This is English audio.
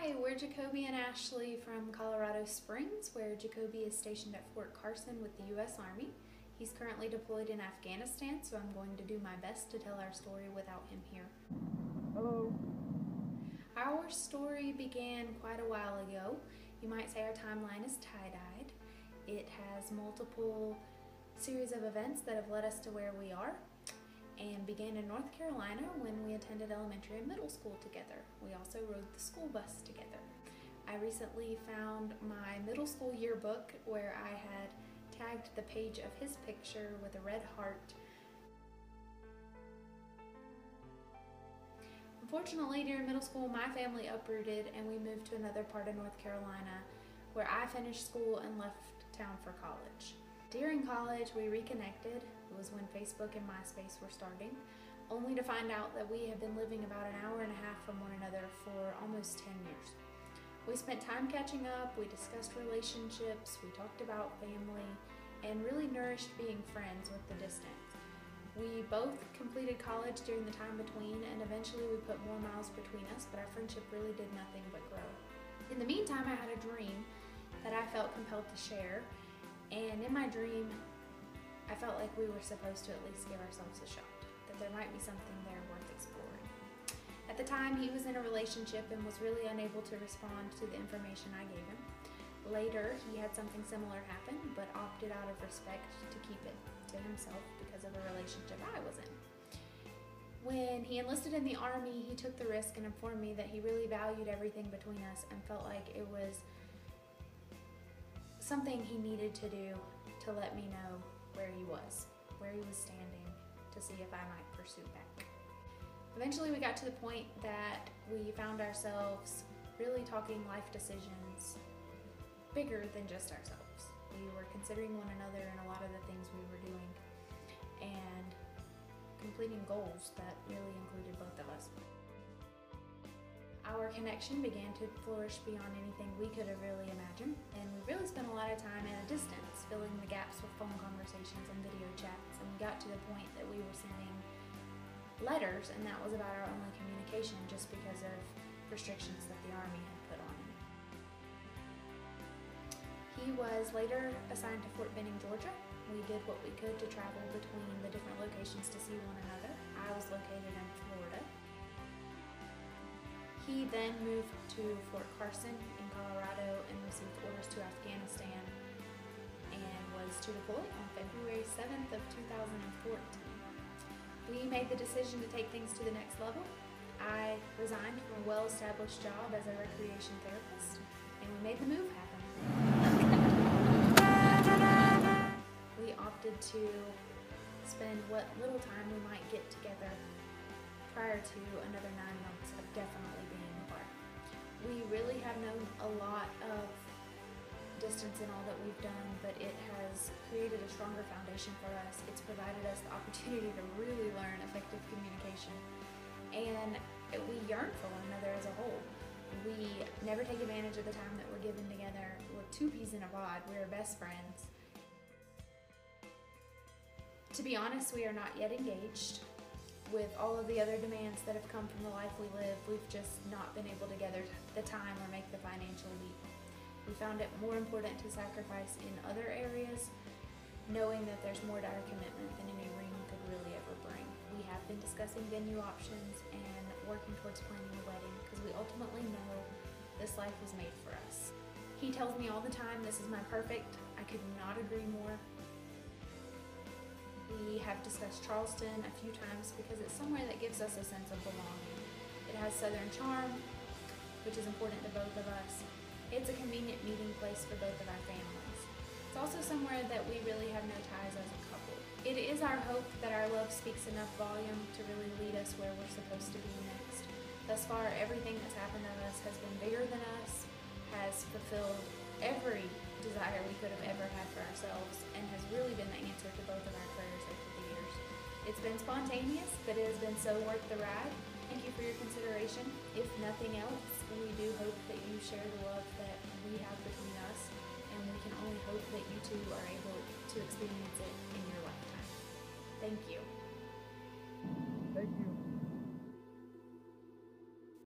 Hi, we're Jacoby and Ashley from Colorado Springs, where Jacoby is stationed at Fort Carson with the U.S. Army. He's currently deployed in Afghanistan, so I'm going to do my best to tell our story without him here. Hello. Our story began quite a while ago. You might say our timeline is tie-dyed. It has multiple series of events that have led us to where we are, and began in North Carolina when we attended elementary and middle school together. We also rode the school bus together. I recently found my middle school yearbook where I had tagged the page of his picture with a red heart. Unfortunately, during middle school, my family uprooted and we moved to another part of North Carolina where I finished school and left town for college. During college, we reconnected. It was when Facebook and MySpace were starting, only to find out that we had been living about an hour and a half from one another for almost 10 years. We spent time catching up, we discussed relationships, we talked about family, and really nourished being friends with the distance. We both completed college during the time between, and eventually we put more miles between us, but our friendship really did nothing but grow. In the meantime, I had a dream that I felt compelled to share, and in my dream, I felt like we were supposed to at least give ourselves a shot, that there might be something there worth exploring. At the time, he was in a relationship and was really unable to respond to the information I gave him. Later, he had something similar happen, but opted out of respect to keep it to himself because of a relationship I was in. When he enlisted in the Army, he took the risk and informed me that he really valued everything between us and felt like it was something he needed to do to let me know where he was standing, to see if I might pursue back. Eventually we got to the point that we found ourselves really talking life decisions bigger than just ourselves. We were considering one another in a lot of the things we were doing and completing goals that really included both of us. Our connection began to flourish beyond anything we could have really imagined, and we really spent a lot of time at a distance, filling the gaps with phone conversations and video chats, and we got to the point that we were sending letters, and that was about our only communication just because of restrictions that the Army had put on him. He was later assigned to Fort Benning, Georgia. We did what we could to travel between the different locations to see one another. I was located in Florida. He then moved to Fort Carson in Colorado and received orders to Afghanistan and was to deploy on February 7th of 2014. We made the decision to take things to the next level. I resigned from a well-established job as a recreation therapist, and we made the move happen. We opted to spend what little time we might get together prior to another 9 months of definitely being apart. We really have known a lot of distance in all that we've done, but it has created a stronger foundation for us. It's provided us the opportunity to really learn effective communication, and we yearn for one another as a whole. We never take advantage of the time that we're given together. We're two peas in a pod. We're best friends. To be honest, we are not yet engaged. With all of the other demands that have come from the life we live, we've just not been able to gather the time or make the financial leap. We found it more important to sacrifice in other areas, knowing that there's more to our commitment than any ring could really ever bring. We have been discussing venue options and working towards planning a wedding because we ultimately know this life was made for us. He tells me all the time this is my perfect. I could not agree more. We have discussed Charleston a few times because it's somewhere that gives us a sense of belonging. It has southern charm, which is important to both of us. It's a convenient meeting place for both of our families. It's also somewhere that we really have no ties as a couple. It is our hope that our love speaks enough volume to really lead us where we're supposed to be next. Thus far, everything that's happened to us has been bigger than us, has fulfilled every desire we could have ever had for ourselves, and has really been the answer to both of our prayers over the years. It's been spontaneous, but it has been so worth the ride. Thank you for your consideration. If nothing else, we do hope that you share the love that we have between us, and we can only hope that you two are able to experience it in your lifetime. Thank you.